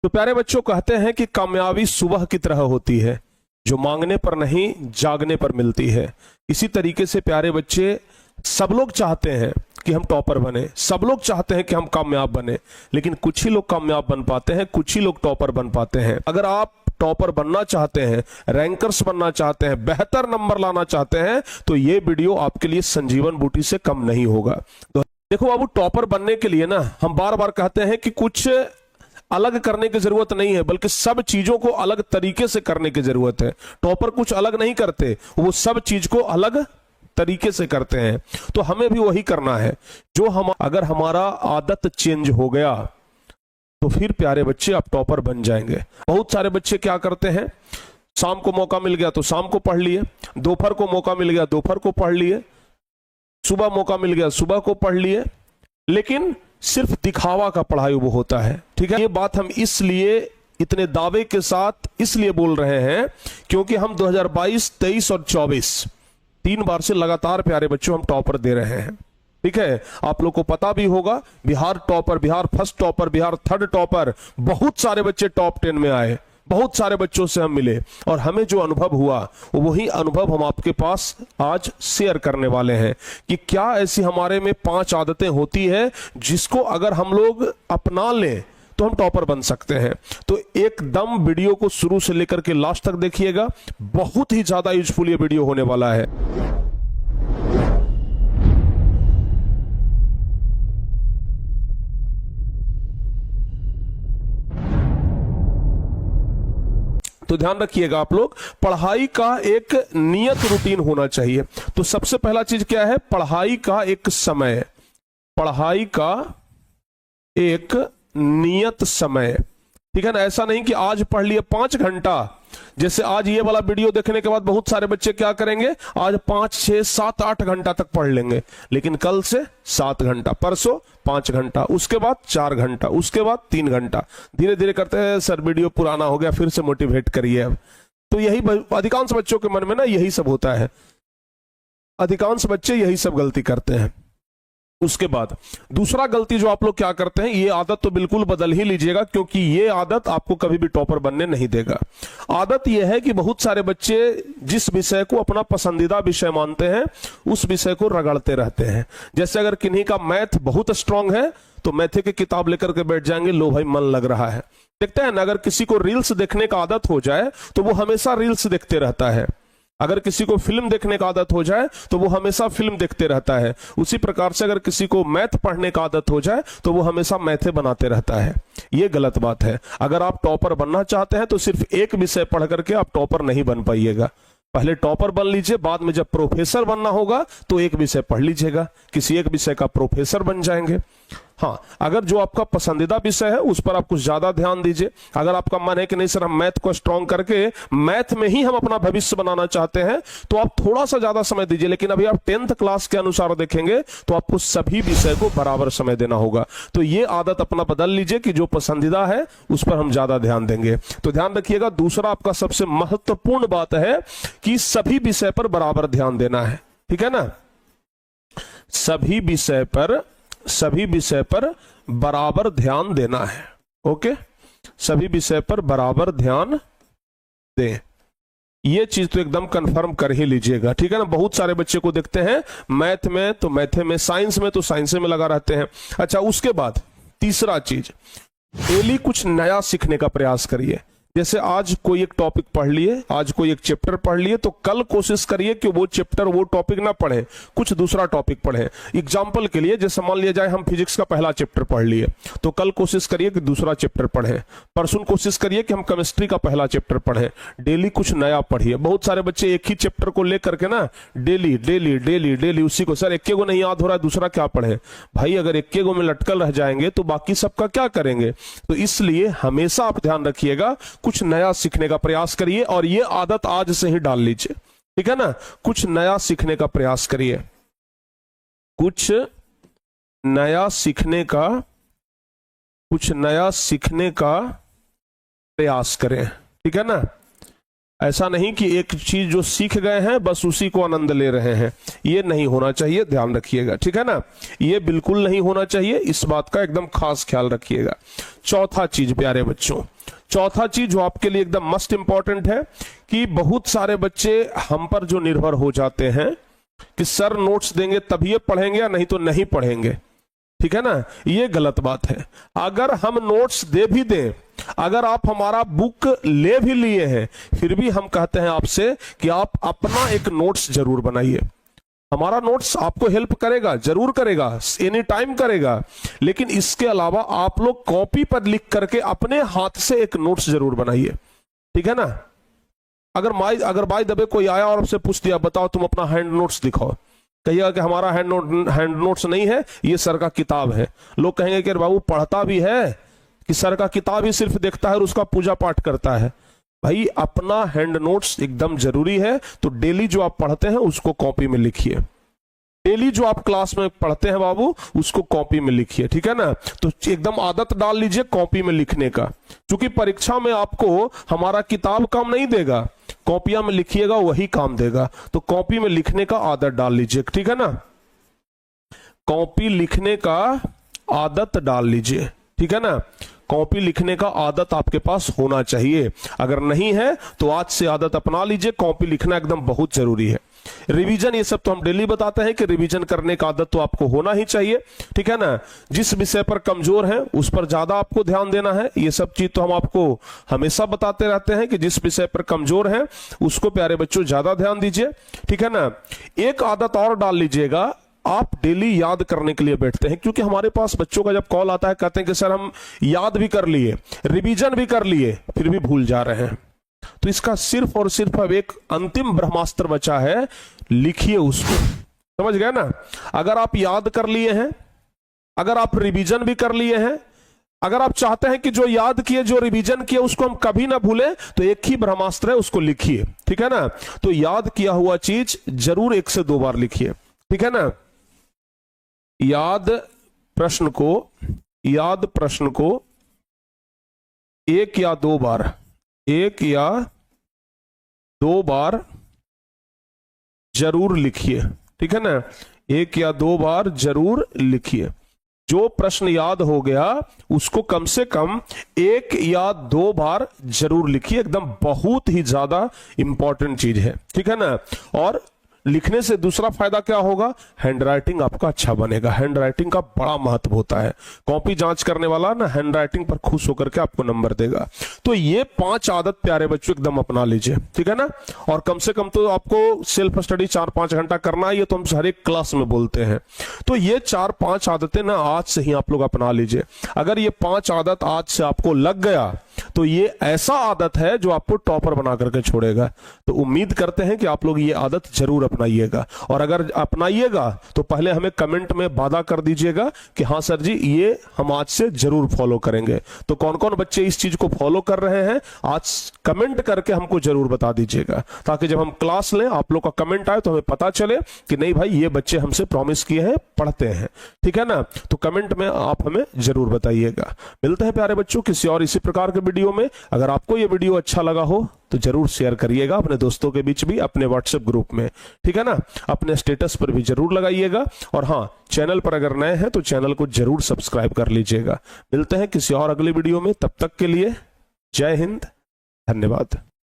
तो प्यारे बच्चों, कहते हैं कि कामयाबी सुबह की तरह होती है, जो मांगने पर नहीं जागने पर मिलती है। इसी तरीके से प्यारे बच्चे, सब लोग चाहते हैं कि हम टॉपर बने, सब लोग चाहते हैं कि हम कामयाब बने, लेकिन कुछ ही लोग कामयाब बन पाते हैं, कुछ ही लोग टॉपर बन पाते हैं। अगर आप टॉपर बनना चाहते हैं, रैंकर्स बनना चाहते हैं, बेहतर नंबर लाना चाहते हैं, तो ये वीडियो आपके लिए संजीवन बूटी से कम नहीं होगा। तो देखो बाबू, टॉपर बनने के लिए ना हम बार बार कहते हैं कि कुछ अलग करने की जरूरत नहीं है, बल्कि सब चीजों को अलग तरीके से करने की जरूरत है। टॉपर कुछ अलग नहीं करते, वो सब चीज को अलग तरीके से करते हैं। तो हमें भी वही करना है। अगर हमारा आदत चेंज हो गया तो फिर प्यारे बच्चे आप टॉपर बन जाएंगे। बहुत सारे बच्चे क्या करते हैं, शाम को मौका मिल गया तो शाम को पढ़ लिए, दोपहर को मौका मिल गया दोपहर को पढ़ लिए, सुबह मौका मिल गया सुबह को पढ़ लिए, लेकिन सिर्फ दिखावा का पढ़ाई वो होता है। ठीक है, ये बात हम इसलिए इतने दावे के साथ इसलिए बोल रहे हैं क्योंकि हम 2022, 23 और 24 3 बार से लगातार प्यारे बच्चों हम टॉपर दे रहे हैं। ठीक है, आप लोग को पता भी होगा, Bihar topper, Bihar first topper, Bihar third topper, बहुत सारे बच्चे टॉप 10 में आए, बहुत सारे बच्चों से हम मिले और हमें जो अनुभव हुआ वही अनुभव हम आपके पास आज शेयर करने वाले हैं कि क्या ऐसी हमारे में 5 आदतें होती है जिसको अगर हम लोग अपना लें तो हम टॉपर बन सकते हैं। तो एकदम वीडियो को शुरू से लेकर के लास्ट तक देखिएगा, बहुत ही ज्यादा यूजफुल ये वीडियो होने वाला है। तो ध्यान रखिएगा आप लोग, पढ़ाई का एक नियत रूटीन होना चाहिए। तो सबसे पहला चीज क्या है, पढ़ाई का एक समय, पढ़ाई का एक नियत समय। ठीक है ना, ऐसा नहीं कि आज पढ़ लिए 5 घंटा, जैसे आज ये वाला वीडियो देखने के बाद बहुत सारे बच्चे क्या करेंगे, आज 5, 6, 7, 8 घंटा तक पढ़ लेंगे, लेकिन कल से 7 घंटा, परसों 5 घंटा, उसके बाद 4 घंटा, उसके बाद 3 घंटा, धीरे धीरे करते हैं सर वीडियो पुराना हो गया, फिर से मोटिवेट करिए अब। तो यही अधिकांश बच्चों के मन में ना यही सब होता है, अधिकांश बच्चे यही सब गलती करते हैं। उसके बाद दूसरा गलती जो आप लोग क्या करते हैं, ये आदत तो बिल्कुल बदल ही लीजिएगा, क्योंकि ये आदत आपको कभी भी टॉपर बनने नहीं देगा। आदत ये है कि बहुत सारे बच्चे जिस विषय को अपना पसंदीदा विषय मानते हैं उस विषय को रगड़ते रहते हैं। जैसे अगर किन्हीं का मैथ बहुत स्ट्रांग है तो मैथ की किताब लेकर के बैठ जाएंगे, लो भाई मन लग रहा है। देखते हैं ना, अगर किसी को रील्स देखने का आदत हो जाए तो वो हमेशा रील्स देखते रहता है, अगर किसी को फिल्म देखने का आदत हो जाए तो वो हमेशा फिल्म देखते रहता है। उसी प्रकार से अगर किसी को मैथ पढ़ने का आदत हो जाए तो वो हमेशा मैथे बनाते रहता है। ये गलत बात है। अगर आप टॉपर बनना चाहते हैं तो सिर्फ एक विषय पढ़ करके आप टॉपर नहीं बन पाइएगा। पहले टॉपर बन लीजिए, बाद में जब प्रोफेसर बनना होगा तो एक विषय पढ़ लीजिएगा, किसी एक विषय का प्रोफेसर बन जाएंगे। हाँ, अगर जो आपका पसंदीदा विषय है उस पर आप कुछ ज्यादा ध्यान दीजिए। अगर आपका मन है कि नहीं सर हम मैथ को स्ट्रॉन्ग करके मैथ में ही हम अपना भविष्य बनाना चाहते हैं, तो आप थोड़ा सा ज्यादा समय दीजिए, लेकिन अभी आप 10th क्लास के अनुसार देखेंगे तो आपको सभी विषय को बराबर समय देना होगा। तो ये आदत अपना बदल लीजिए कि जो पसंदीदा है उस पर हम ज्यादा ध्यान देंगे। तो ध्यान रखिएगा, दूसरा आपका सबसे महत्वपूर्ण बात है कि सभी विषय पर बराबर ध्यान देना है। ठीक है ना, सभी विषय पर बराबर ध्यान देना है। ओके, सभी विषय पर बराबर ध्यान दें, ये चीज तो एकदम कंफर्म कर ही लीजिएगा। ठीक है ना, बहुत सारे बच्चे को देखते हैं मैथ में तो मैथ में, साइंस में तो साइंस में लगा रहते हैं। अच्छा, उसके बाद तीसरा चीज, डेली कुछ नया सीखने का प्रयास करिए। जैसे आज कोई एक टॉपिक पढ़ लिए, आज कोई एक चैप्टर पढ़ लिए, तो कल कोशिश करिए कि वो चैप्टर वो टॉपिक ना पढ़े, कुछ दूसरा टॉपिक पढ़े। एग्जाम्पल के लिए, जैसे मान लिया जाए हम फिजिक्स का पहला चैप्टर पढ़ लिए, तो कल कोशिश करिए कि दूसरा चैप्टर पढ़े, परसों कोशिश करिए कि हम केमिस्ट्री का पहला चैप्टर पढ़ें। डेली कुछ नया पढ़िए। बहुत सारे बच्चे एक ही चैप्टर को लेकर के ना डेली डेली डेली डेली उसी को, सर एक गो नहीं याद हो रहा है दूसरा क्या पढ़े। भाई अगर एक गो में लटकल रह जाएंगे तो बाकी सबका क्या करेंगे। तो इसलिए हमेशा आप ध्यान रखिएगा, कुछ नया सीखने का प्रयास करिए और ये आदत आज से ही डाल लीजिए। ठीक है ना, कुछ नया सीखने का प्रयास करिए, कुछ नया सीखने का प्रयास करें। ठीक है ना, ऐसा नहीं कि एक चीज जो सीख गए हैं बस उसी को आनंद ले रहे हैं, ये नहीं होना चाहिए, ध्यान रखिएगा, ठीक है ना। ये बिल्कुल नहीं होना चाहिए, इस बात का एकदम खास ख्याल रखिएगा। चौथा चीज प्यारे बच्चों, चौथा चीज जो आपके लिए एकदम मस्ट इंपॉर्टेंट है कि बहुत सारे बच्चे हम पर जो निर्भर हो जाते हैं कि सर नोट्स देंगे तभी ये पढ़ेंगे या नहीं तो नहीं पढ़ेंगे, ठीक है ना। ये गलत बात है। अगर हम नोट्स दे भी दें, अगर आप हमारा बुक ले भी लिए हैं, फिर भी हम कहते हैं आपसे कि आप अपना एक नोट्स जरूर बनाइए। हमारा नोट्स आपको हेल्प करेगा, जरूर करेगा, एनी टाइम करेगा, लेकिन इसके अलावा आप लोग कॉपी पर लिख करके अपने हाथ से एक नोट्स जरूर बनाइए, ठीक है ना। अगर बाय द वे कोई आया और आपसे पूछ दिया बताओ तुम अपना हैंड नोट्स दिखाओ, कहिएगा कि हमारा हैंड नोट्स नहीं है, ये सर का किताब है। लोग कहेंगे कि बाबू पढ़ता भी है कि सर का किताब ही सिर्फ देखता है और उसका पूजा पाठ करता है। भाई अपना हैंड नोट्स एकदम जरूरी है। तो डेली जो आप पढ़ते हैं उसको कॉपी में लिखिए, डेली जो आप क्लास में पढ़ते हैं बाबू उसको कॉपी में लिखिए, ठीक है ना। तो एकदम आदत डाल लीजिए कॉपी में लिखने का, क्योंकि परीक्षा में आपको हमारा किताब काम नहीं देगा, कॉपियां में लिखिएगा वही काम देगा। तो कॉपी में लिखने का आदत डाल लीजिए, ठीक है ना। कॉपी लिखने का आदत डाल लीजिए, ठीक है ना। कॉपी लिखने का आदत आपके पास होना चाहिए, अगर नहीं है तो आज से आदत अपना लीजिए। कॉपी लिखना एकदम बहुत जरूरी है। रिवीजन ये सब तो हम डेली बताते हैं कि रिवीजन करने का आदत तो आपको होना ही चाहिए, ठीक है ना। जिस विषय पर कमजोर है उस पर ज्यादा आपको ध्यान देना है। ये सब चीज तो हम आपको हमेशा बताते रहते हैं कि जिस विषय पर कमजोर है उसको प्यारे बच्चों ज्यादा ध्यान दीजिए, ठीक है ना। एक आदत और डाल लीजिएगा, आप डेली याद करने के लिए बैठते हैं, क्योंकि हमारे पास बच्चों का जब कॉल आता है कहते हैं कि सर हम याद भी कर लिए, रिवीजन भी कर लिए, फिर भी भूल जा रहे हैं। तो इसका सिर्फ और सिर्फ अब एक अंतिम ब्रह्मास्त्र बचा है, लिखिए उसको, समझ गए ना। अगर आप याद कर लिए हैं, अगर आप रिवीजन भी कर लिए हैं, अगर आप चाहते हैं कि जो याद किए जो रिवीजन किए उसको हम कभी ना भूलें, तो एक ही ब्रह्मास्त्र है, उसको लिखिए, ठीक है ना। तो याद किया हुआ चीज जरूर 1 से 2 बार लिखिए, ठीक है ना। याद प्रश्न को 1 या 2 बार, 1 या 2 बार जरूर लिखिए, ठीक है ना। 1 या 2 बार जरूर लिखिए। जो प्रश्न याद हो गया उसको कम से कम 1 या 2 बार जरूर लिखिए, एकदम बहुत ही ज्यादा इंपॉर्टेंट चीज है, ठीक है ना। और लिखने से दूसरा फायदा क्या होगा, हैंडराइटिंग आपका अच्छा बनेगा। हैंडराइटिंग का बड़ा महत्व होता है। कॉपी जांच करने वाला ना हैंडराइटिंग पर खुश होकर के आपको नंबर देगा। तो ये 5 आदत प्यारे बच्चों एकदम अपना लीजिए, ठीक है ना। और कम से कम तो आपको सेल्फ स्टडी 4-5 घंटा करना है, ये तो हम हर एक क्लास में बोलते हैं। तो ये 4-5 आदतें ना आज से ही आप लोग अपना लीजिए। अगर ये 5 आदत आज से आपको लग गया तो ये ऐसा आदत है जो आपको टॉपर बना करके छोड़ेगा। तो उम्मीद करते हैं कि आप लोग ये आदत जरूर अपनाइएगा, और अगर अपनाइएगा तो पहले हमें कमेंट में वादा कर दीजिएगा कि हाँ सर जी ये हम आज से जरूर फॉलो करेंगे। तो कौन कौन बच्चे इस चीज को फॉलो कर रहे हैं आज कमेंट करके हमको जरूर बता दीजिएगा, ताकि जब हम क्लास लें आप लोग का कमेंट आए तो हमें पता चले कि नहीं भाई ये बच्चे हमसे प्रॉमिस किए हैं, पढ़ते हैं, ठीक है ना। तो कमेंट में आप हमें जरूर बताइएगा। मिलते हैं प्यारे बच्चों किसी और इसी प्रकार के वीडियो में। अगर आपको ये वीडियो अच्छा लगा हो तो जरूर शेयर करिएगा अपने दोस्तों के बीच भी, अपने व्हाट्सएप ग्रुप में, ठीक है ना। अपने स्टेटस पर भी जरूर लगाइएगा। और हाँ, चैनल पर अगर नए हैं तो चैनल को जरूर सब्सक्राइब कर लीजिएगा। मिलते हैं किसी और अगले वीडियो में, तब तक के लिए जय हिंद, धन्यवाद।